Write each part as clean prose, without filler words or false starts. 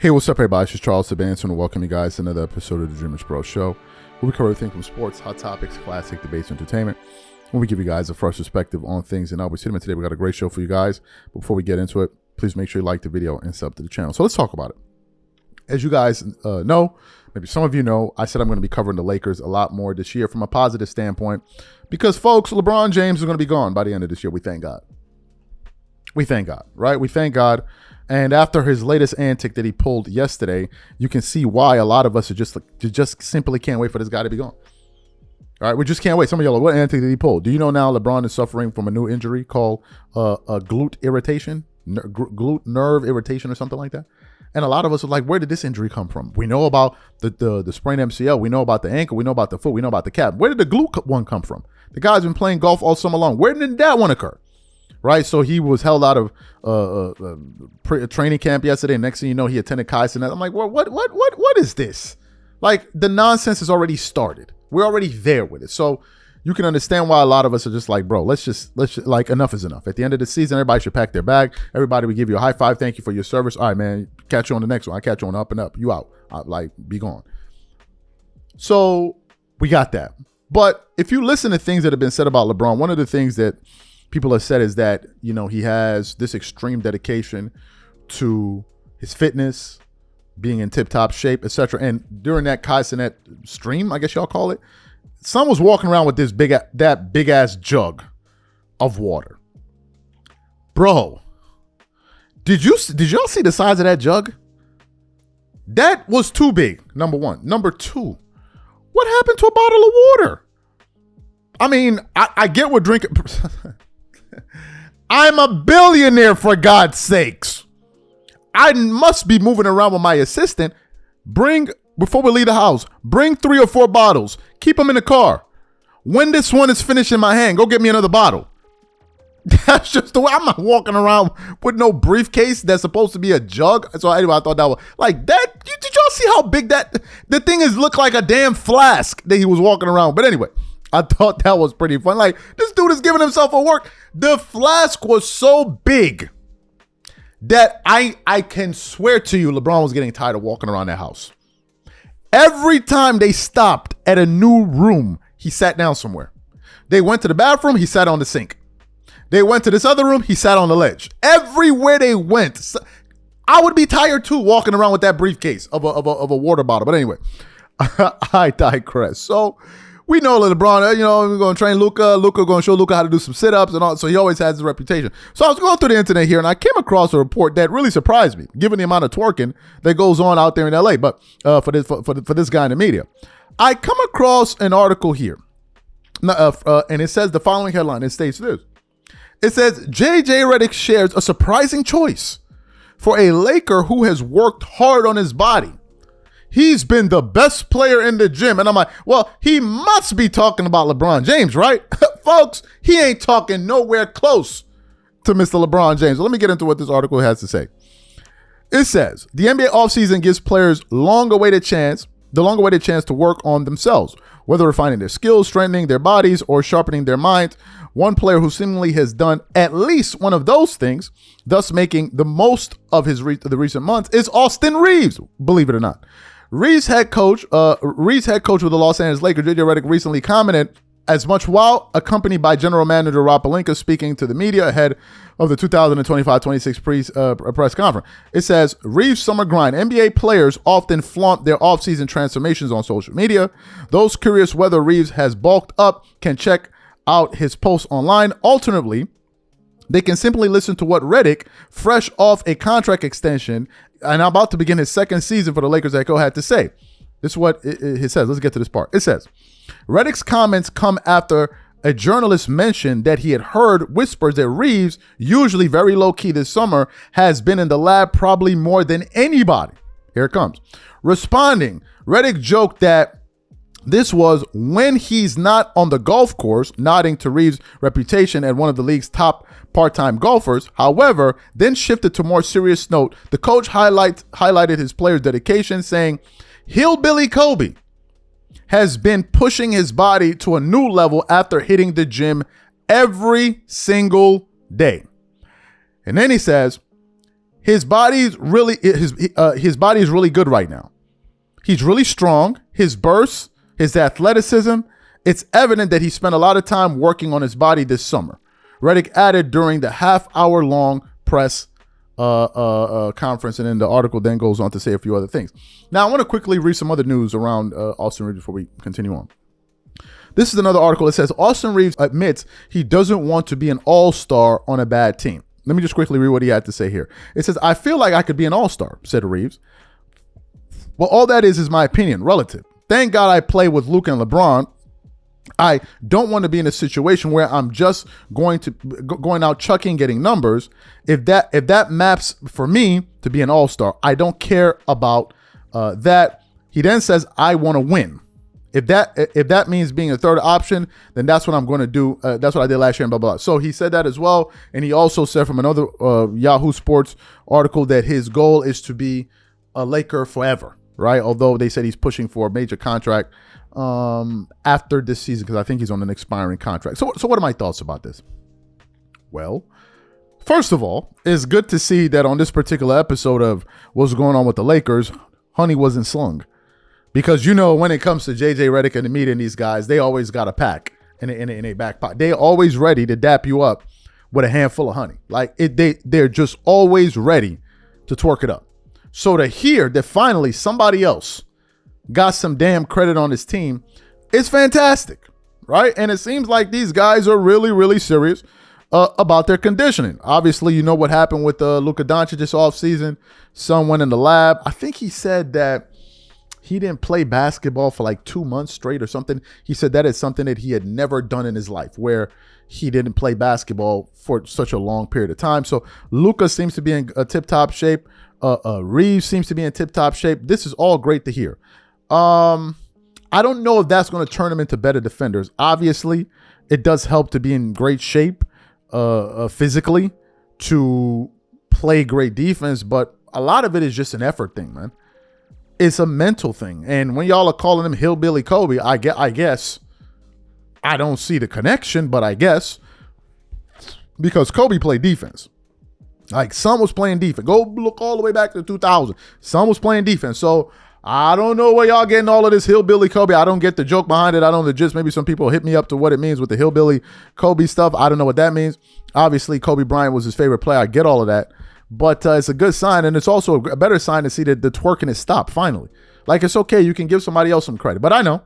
Hey, what's up, everybody? This is Charles Sabanson, and welcome you guys to another episode of the DREAMERSPRO show, where we cover everything from sports, hot topics, classic debates, entertainment, where we give you guys a fresh perspective on things. And obviously, today we got a great show for you guys. But before we get into it, please make sure you like the video and sub to the channel. So let's talk about it. As you guys know, maybe some of you know, I said I'm going to be covering the Lakers a lot more this year from a positive standpoint because, folks, LeBron James is going to be gone by the end of this year. We thank God. We thank God, right? We thank God. And after his latest antic that he pulled yesterday, you can see why a lot of us are just simply can't wait for this guy to be gone. All right, we just can't wait. Some of y'all are, what antic did he pull? Do you know now LeBron is suffering from a new injury called a glute irritation, glute nerve irritation or something like that? And a lot of us are like, where did this injury come from? We know about the sprained MCL. We know about the ankle. We know about the foot. We know about the calf. Where did the glute one come from? The guy's been playing golf all summer long. Where did that one occur? Right, so he was held out of training camp yesterday. Next thing you know, he attended Kaizen. I'm like, well, what is this? Like, the nonsense has already started. We're already there with it. So you can understand why a lot of us are just like, bro, let's just like, enough is enough. At the end of the season, everybody should pack their bag. Everybody will give you a high five. Thank you for your service. All right, man, catch you on the next one. I catch you on Up and Up. You out. Like, be gone. So we got that. But if you listen to things that have been said about LeBron, one of the things that people have said is that, you know, he has this extreme dedication to his fitness, being in tip-top shape, etc. And during that Kaizen stream, I guess y'all call it, someone was walking around with this big ass jug of water. Bro, did y'all see the size of that jug? That was too big, number one. Number two, what happened to a bottle of water? I mean, I get what drinking... I'm a billionaire, for God's sakes. I must be moving around with my assistant. Before we leave the house, bring 3 or 4 bottles. Keep them in the car. When this one is finished in my hand, go get me another bottle. That's just the way. I'm not walking around with no briefcase that's supposed to be a jug. So anyway, I thought that was like that. Did y'all see how big the thing is? Look like a damn flask that he was walking around. But anyway, I thought that was pretty fun. Like, this dude is giving himself a work. The flask was so big that I can swear to you, LeBron was getting tired of walking around that house. Every time they stopped at a new room, he sat down somewhere. They went to the bathroom, he sat on the sink. They went to this other room, he sat on the ledge. Everywhere they went, I would be tired too walking around with that briefcase of a water bottle. But anyway, I digress. So we know LeBron, you know, we're going to train Luka. Luka going to show Luka how to do some sit-ups and all. So he always has his reputation. So I was going through the internet here and I came across a report that really surprised me, given the amount of twerking that goes on out there in LA. But for this guy in the media, I come across an article here, and it says the following headline. It states this. It says, JJ Redick shares a surprising choice for a Laker who has worked hard on his body. He's been the best player in the gym. And I'm like, well, he must be talking about LeBron James, right? Folks, he ain't talking nowhere close to Mr. LeBron James. So let me get into what this article has to say. It says, the NBA offseason gives players the long-awaited chance to work on themselves, whether refining their skills, strengthening their bodies, or sharpening their minds. One player who seemingly has done at least one of those things, thus making the most of the recent months, is Austin Reaves, believe it or not. Reaves head coach with the Los Angeles Lakers, JJ Redick, recently commented as much while accompanied by General Manager Rob Pelinka speaking to the media ahead of the 2025-26 press conference. It says, Reaves' summer grind. NBA players often flaunt their offseason transformations on social media. Those curious whether Reaves has bulked up can check out his posts online. Alternatively, they can simply listen to what Redick, fresh off a contract extension and about to begin his second season for the Lakers head coach, had to say. This is what it says. Let's get to this part. It says, Redick's comments come after a journalist mentioned that he had heard whispers that Reaves, usually very low-key this summer, has been in the lab probably more than anybody. Here it comes. Responding, Redick joked that this was when he's not on the golf course, nodding to Reaves' reputation as one of the league's top part-time golfers. However, then shifted to more serious note. The coach highlighted his player's dedication, saying, Hillbilly Kobe has been pushing his body to a new level after hitting the gym every single day. And then he says, his body is really good right now. He's really strong. His burst, his athleticism, it's evident that he spent a lot of time working on his body this summer. Redick added during the half-hour-long press conference, and then the article then goes on to say a few other things. Now, I want to quickly read some other news around Austin Reaves before we continue on. This is another article that says Austin Reaves admits he doesn't want to be an all-star on a bad team. Let me just quickly read what he had to say here. It says, I feel like I could be an all-star, said Reaves. Well, all that is my opinion, relative. Thank God I play with Luka and LeBron. I don't want to be in a situation where I'm just going out chucking, getting numbers. If that maps for me to be an all-star, I don't care about that. He then says, I want to win. If that means being a third option, then that's what I'm going to do. That's what I did last year and blah, blah, blah. So he said that as well. And he also said from another Yahoo Sports article that his goal is to be a Laker forever, right? Although they said he's pushing for a major contract after this season, because I think he's on an expiring contract. So what are my thoughts about this? Well, first of all, it's good to see that on this particular episode of what's going on with the Lakers, honey wasn't slung. Because, when it comes to JJ Redick and the media and these guys, they always got a pack in a back pocket. They're always ready to dap you up with a handful of honey. They're just always ready to twerk it up. So to hear that finally somebody else got some damn credit on his team, it's fantastic, right? And it seems like these guys are really, really serious about their conditioning. Obviously, you know what happened with Luka Doncic this offseason. Son went in the lab. I think he said that he didn't play basketball for like 2 months straight or something. He said that is something that he had never done in his life, where he didn't play basketball for such a long period of time. So Luka seems to be in a tip-top shape. Reaves seems to be in tip-top shape. This is all great to hear. I don't know if that's going to turn them into better defenders. Obviously, it does help to be in great shape physically to play great defense, but a lot of it is just an effort thing, man. It's a mental thing. And when y'all are calling him Hillbilly Kobe, I guess I don't see the connection, but I guess because Kobe played defense. Like, son was playing defense. Go look all the way back to 2000. Son was playing defense. So I don't know where y'all getting all of this Hillbilly Kobe. I don't get the joke behind it. I don't know the gist. Maybe some people hit me up to what it means with the Hillbilly Kobe stuff. I don't know what that means. Obviously, Kobe Bryant was his favorite player. I get all of that. But it's a good sign, and it's also a better sign to see that the twerking is stopped finally. Like, it's okay. You can give somebody else some credit. But I know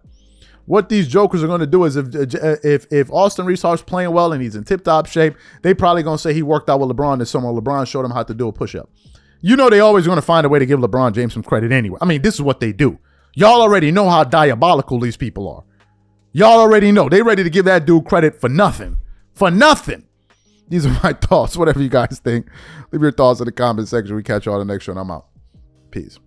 what these jokers are going to do is if Austin Reaves starts playing well and he's in tip-top shape, they probably going to say he worked out with LeBron this summer. LeBron showed him how to do a push-up. They always going to find a way to give LeBron James some credit anyway. I mean, this is what they do. Y'all already know how diabolical these people are. Y'all already know. They ready to give that dude credit for nothing. For nothing. These are my thoughts. Whatever you guys think, leave your thoughts in the comment section. We catch y'all on the next show, and I'm out. Peace.